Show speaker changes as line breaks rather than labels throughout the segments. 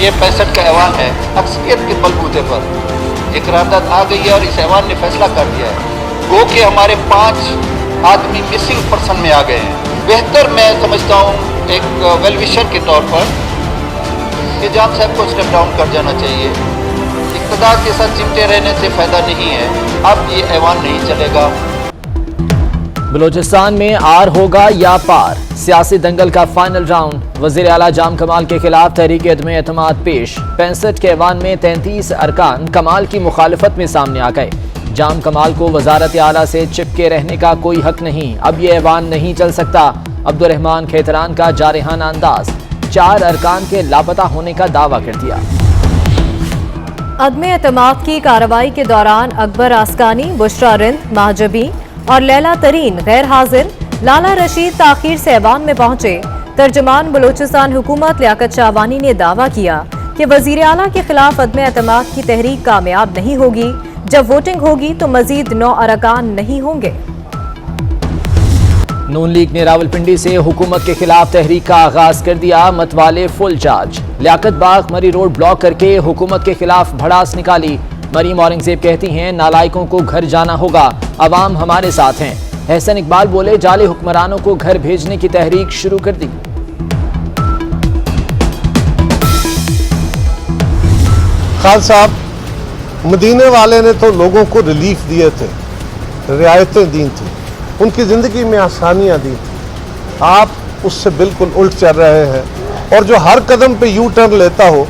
ये 65 का ऐवान है, अक्सरियत के बलबूते पर एक करारदाद आ गई है और इस ऐवान ने फैसला कर दिया है। गो के हमारे 5 आदमी मिसिंग पर्सन में आ गए हैं। बेहतर मैं समझता हूँ एक वेलविशर के तौर पर कि जान साहब को स्टेप डाउन कर जाना चाहिए। इक़्तिदार के साथ चिमटे रहने से फ़ायदा नहीं है, अब ये ऐवान नहीं चलेगा।
बलूचिस्तान में आर होगा या पार, सियासी दंगल का फाइनल राउंड। वज़ीर आला जाम कमाल के खिलाफ तहरीक अदम एतमाद पेश। 65 के ऐवान में 33 अरकान कमाल की मुखालफत में सामने आ गए। जाम कमाल को वजारत आला से चिपके रहने का कोई हक नहीं, अब ये ऐवान नहीं चल सकता। अब्दुर्रहमान खेतरान का जारहाना अंदाज, 4 अरकान के लापता होने का दावा कर दिया।
अदम एतमाद की कार्रवाई के दौरान अकबर आसकानी, बुशरा रिंद, महजबी और लैला तरीन गैर हाजिर। लाला रशीद ताखीर से ऐवान में पहुंचे। तर्जमान बलूचिस्तान हुकूमत लियाकत शाहवानी ने दावा किया कि वजीर आला के खिलाफ अदम एतमाद की तहरीक कामयाब नहीं होगी। जब वोटिंग होगी तो मजीद 9 अरकान नहीं होंगे।
नून लीग ने रावलपिंडी से हुकूमत के खिलाफ तहरीक का आगाज कर दिया। मतवाले फुल चार्ज। लियाकत बाग मरी रोड ब्लॉक करके हुकूमत के खिलाफ भड़ास निकाली। मरीम औरंगजेब कहती हैं नालायकों को घर जाना होगा, अवाम हमारे साथ हैं। एहसन इकबाल बोले जाले हुक्मरानों को घर भेजने की तहरीक शुरू कर दी।
खान साहब, मदीने वाले ने तो लोगों को रिलीफ दिए थे, रियायतें दी थी, उनकी ज़िंदगी में आसानियाँ दी थी। आप उससे बिल्कुल उल्ट चल रहे हैं और जो हर कदम पे यू टर्न लेता हो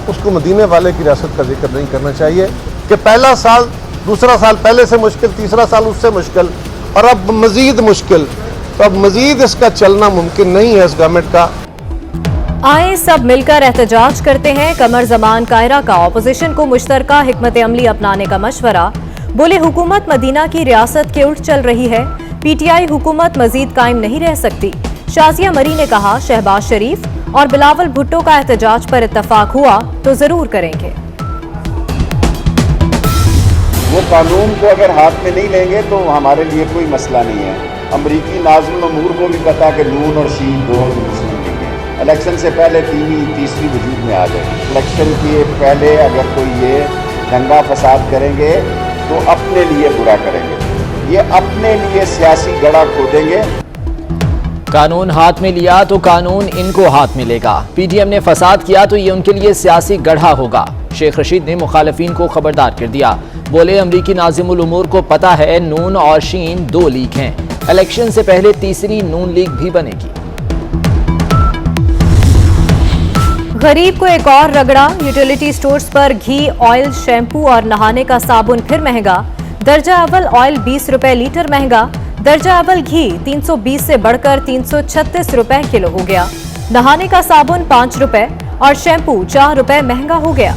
उसको मदीने वाले की रियासत का जिक्र नहीं करना चाहिए कि पहला साल, दूसरा साल पहले से मुश्किल, तीसरा साल उससे मुश्किल और अब मजीद मुश्किल। तो अब मजीद इसका चलना मुमकिन नहीं है इस गवर्नमेंट का।
आए सब मिलकर एहतजाज करते हैं। कमर जमान कायरा का ऑपोजिशन को मुश्तरका हिकमत अमली अपनाने का मशवरा। बोले हुकूमत मदीना की रियासत के उल्ट चल रही है, पीटीआई हुकूमत मजीद कायम नहीं रह सकती। शाजिया मरी ने कहा शहबाज शरीफ और बिलावल भुट्टो का एहतजाज पर इत्तफाक हुआ तो जरूर करेंगे।
वो कानून को अगर हाथ में नहीं लेंगे तो हमारे लिए कोई मसला नहीं है। अमरीकी नाज़िम अमूर को भी पता कि नून और शीन दोनों मुस्लिम लीग हैं। इलेक्शन से पहले तीसरी वजूद में आ जाए। इलेक्शन के पहले अगर कोई ये दंगा फसाद करेंगे तो अपने लिए बुरा करेंगे, ये अपने लिए सियासी गड़ा खोदेंगे।
कानून हाथ में लिया तो कानून इनको हाथ में लेगा। पीडीएम ने फसाद किया तो ये उनके लिए सियासी गढ़ा होगा। शेख रशीद ने मुखालिफिन को खबरदार कर दिया। बोले अमरीकी नाज़िमुल उमूर को पता है नून और शीन 2 लीग हैं, इलेक्शन से पहले तीसरी नून लीग भी बनेगी।
गरीब को एक और रगड़ा। यूटिलिटी स्टोर्स पर घी, ऑयल, शैम्पू और नहाने का साबुन फिर महंगा। दर्जा अव्वल ऑयल 20 रुपए लीटर महंगा। दर्जा अव्वल घी 320 से बढ़कर 336 रुपए किलो हो गया। नहाने का साबुन 5 रुपए और शैम्पू 4 रुपए महंगा हो गया।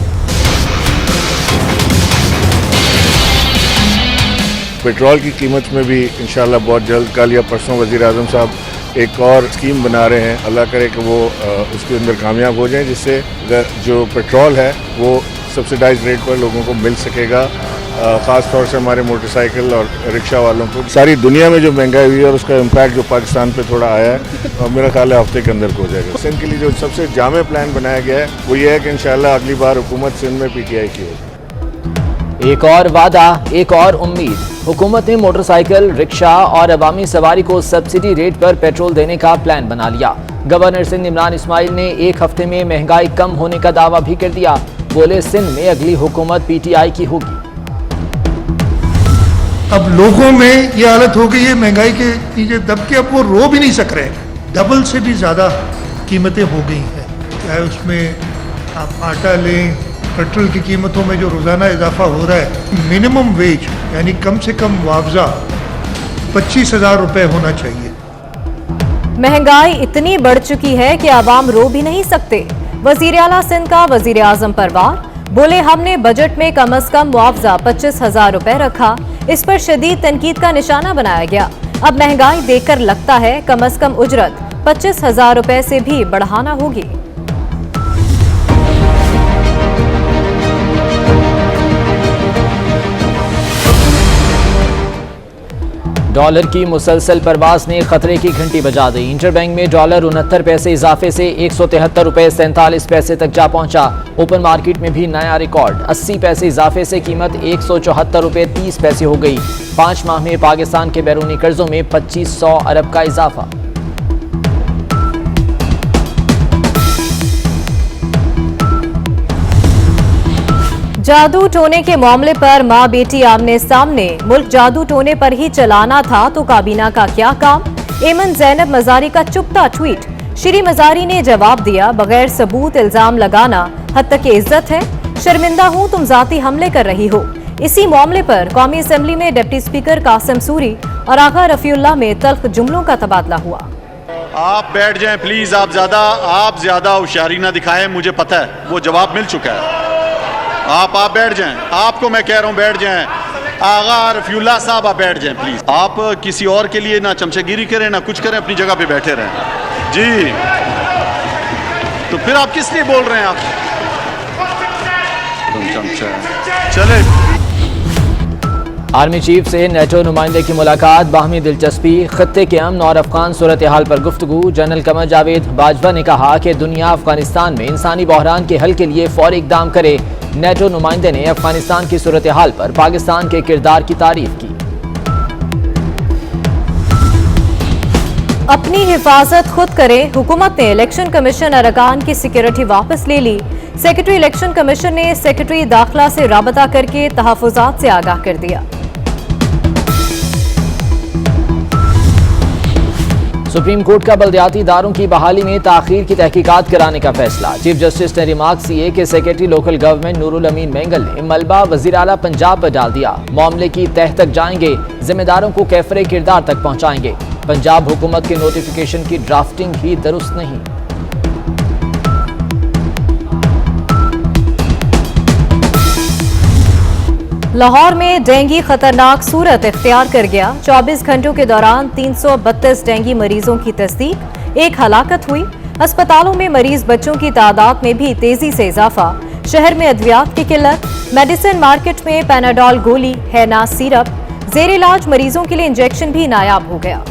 पेट्रोल की कीमत में भी इंशाल्लाह बहुत जल्द, कल या परसों वज़ीर आज़म साहब एक और स्कीम बना रहे हैं। अल्लाह करे कि वो उसके अंदर कामयाब हो जाए, जिससे जो पेट्रोल है वो सब्सिडाइज रेट पर लोगों को मिल सकेगा। ख़ास तौर से हमारे मोटरसाइकिल और रिक्शा वालों को। सारी दुनिया में जो महंगाई हुई है और उसका इम्पैक्ट जो पाकिस्तान पे थोड़ा आया है और मेरा ख्याल है हफ्ते के अंदर हो जाएगा। सिंध के लिए जो सबसे जामे प्लान बनाया गया है वो ये है कि इंशाल्लाह अगली बार हुकूमत सिंध में पीटीआई की होगी।
एक और वादा, एक और उम्मीद। हुकूमत ने मोटरसाइकिल, रिक्शा और अवामी सवारी को सब्सिडी रेट पर पेट्रोल देने का प्लान बना लिया। गवर्नर सिंध इमरान इस्माइल ने 1 हफ्ते में महंगाई कम होने का दावा भी कर दिया। बोले सिंध में अगली हुकूमत पीटीआई की होगी।
अब लोगों में ये हालत हो गई है महंगाई के नीचे दब के, अब वो रो भी नहीं सक रहे। डबल से भी ज़्यादा कीमतें हो गई हैं। चाहे उसमें आप आटा लें, पेट्रोल की कीमतों में जो रोज़ाना इजाफा हो रहा है, मिनिमम वेज यानी कम से कम मुआवजा 25,000 रुपये होना चाहिए।
महंगाई इतनी बढ़ चुकी है कि आवाम रो भी नहीं सकते। वजीर आला सिंध का वजीर आजम पर वार। बोले हमने बजट में कम अज कम मुआवजा 25,000 रुपए रखा, इस पर शदीद तनकीद का निशाना बनाया गया। अब महंगाई देखकर लगता है कम अज कम उजरत 25,000 रुपए से भी बढ़ाना होगी।
डॉलर की मुसलसल परवास ने खतरे की घंटी बजा दी। इंटरबैंक में डॉलर 69 पैसे इजाफे से 173 रुपए 47 पैसे तक जा पहुंचा। ओपन मार्केट में भी नया रिकॉर्ड 80 पैसे इजाफे से कीमत 174 रुपए 30 पैसे हो गई। 5 माह में पाकिस्तान के बैरूनी कर्जों में 2500 अरब का इजाफा।
जादू टोने के मामले पर मां बेटी आमने सामने। मुल्क जादू टोने पर ही चलाना था तो काबीना का क्या काम? एमन जैनब मजारी का चुपता ट्वीट। श्री मजारी ने जवाब दिया, बगैर सबूत इल्जाम लगाना हद तक इज्जत है। शर्मिंदा हूं तुम जाती हमले कर रही हो। इसी मामले पर कौमी असेंबली में डिप्टी स्पीकर कासिम सूरी और आगा रफीउल्लाह में तल्ख जुमलों का तबादला हुआ।
आप बैठ जाएं प्लीज। आप ज्यादा होशियारी ना दिखाएं। मुझे पता है वो जवाब मिल चुका है। आप बैठ जाएं। आपको मैं कह रहा हूं बैठ जाएं। आगा रफीउल्लाह साहब आप बैठ जाएं प्लीज। आप किसी और के लिए ना चमचागिरी करें ना कुछ करें, अपनी जगह पे बैठे रहें जी। तो फिर आप किस लिए बोल रहे हैं? आप तुम चमचा। चले।
आर्मी चीफ से नेटो नुमाइंदे की मुलाकात, बाहमी दिलचस्पी, खत्ते के अमन और अफगान सूरत हाल पर गुफ्तगू। जनरल कमर जावेद बाजवा ने कहा कि दुनिया अफगानिस्तान में इंसानी बहरान के हल के लिए फौरी इकदाम करे। नेटो नुमाइंदे ने अफगानिस्तान की सूरत हाल पर पाकिस्तान के किरदार की तारीफ की।
अपनी हिफाजत खुद करें। हुकूमत ने इलेक्शन कमीशन अरकान की सिक्योरिटी वापस ले ली। सेक्रेटरी इलेक्शन कमीशन ने सेक्रेटरी दाखिला से राबता करके तहफुजात से आगाह कर दिया।
सुप्रीम कोर्ट का बल्दियाती इदारों की बहाली में ताखीर की तहकीकात कराने का फैसला। चीफ जस्टिस ने रिमार्क किए कि सेक्रेटरी लोकल गवर्नमेंट नूरुल अमीन मेंगल ने मलबा वजीर आला पंजाब पर डाल दिया। मामले की तह तक जाएंगे, जिम्मेदारों को कैफरे किरदार तक पहुंचाएंगे। पंजाब हुकूमत के नोटिफिकेशन की ड्राफ्टिंग ही दुरुस्त नहीं।
लाहौर में डेंगू खतरनाक सूरत इख्तियार कर गया। 24 घंटों के दौरान 332 डेंगू मरीजों की तस्दीक, 1 हलाकत हुई। अस्पतालों में मरीज बच्चों की तादाद में भी तेजी से इजाफा। शहर में अद्वियात की किल्लत। मेडिसिन मार्केट में पैनाडोल गोली, हैना सिरप, जेर इलाज मरीजों के लिए इंजेक्शन भी नायाब हो गया।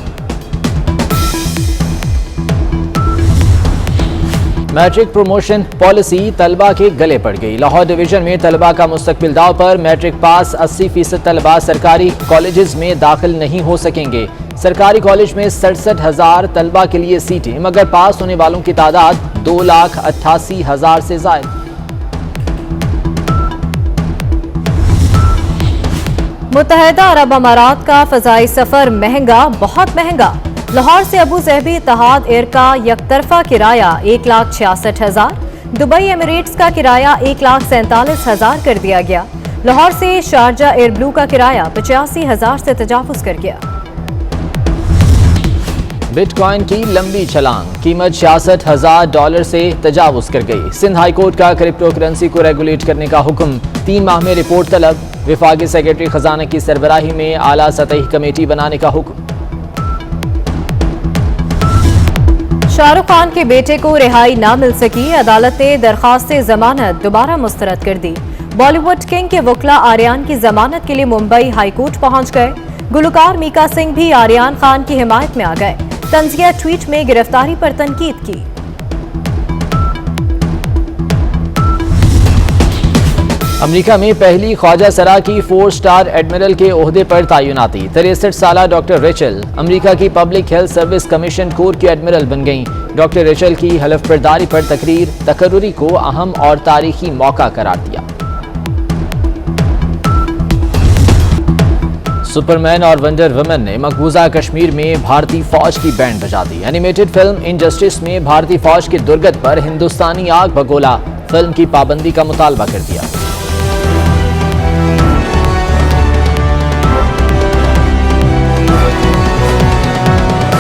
मैट्रिक प्रमोशन पॉलिसी तलबा के गले पड़ गई। लाहौर डिवीजन में तलबा का मुस्तकबिल दाव पर। मैट्रिक पास 80% तलबा सरकारी कॉलेजेस में दाखिल नहीं हो सकेंगे। सरकारी कॉलेज में 67,000 तलबा के लिए सीटें, मगर पास होने वालों की तादाद 2,88,000 से ज्यादा।
मुत्तहिदा अरब अमारात का फजाई सफर महंगा, बहुत महंगा। लाहौर से अबू ज़हबी इत्तेहाद एयर का यकतरफा किराया 1,66,000। दुबई एमिरेट्स का किराया 1,47,000 कर दिया गया। लाहौर से शारजा एयर ब्लू का किराया 85,000 से तजावुज कर गया।
बिटकॉइन की लंबी छलांग, कीमत $66,000 से तजावुज कर गई। सिंध हाई कोर्ट का क्रिप्टो करेंसी को रेगुलेट करने का हुक्म, 3 माह में रिपोर्ट तलब। विफाकी सेक्रेटरी खजाना की सरबराही में आला सतही कमेटी बनाने का हुक्म।
शाहरुख खान के बेटे को रिहाई ना मिल सकी। अदालत ने दरखास्त जमानत दोबारा मुस्तरद कर दी। बॉलीवुड किंग के वकला आर्यान की जमानत के लिए मुंबई हाई कोर्ट पहुंच गए। गुलकार मीका सिंह भी आर्यान खान की हिमायत में आ गए। तंजिया ट्वीट में गिरफ्तारी पर तनकीद की।
अमेरिका में पहली ख्वाजा सरा की 4 स्टार एडमिरल के ओहदे पर तैनाती। 63 साला डॉक्टर रेचल अमेरिका की public health service commission core की एडमिरल बन गईं। डॉक्टर रेचल की हलफ बर्दारी पर तकरीर तकर्रुरी को अहम और तारीखी मौका करार दिया। सुपरमैन और वंडर वुमन ने मकबूजा कश्मीर में भारतीय फौज की बैंड बजा दी। एनिमेटेड फिल्म इनजस्टिस में भारतीय फौज की दुर्गत पर हिंदुस्तानी आग बगोला। फिल्म की पाबंदी का मुतालबा कर दिया।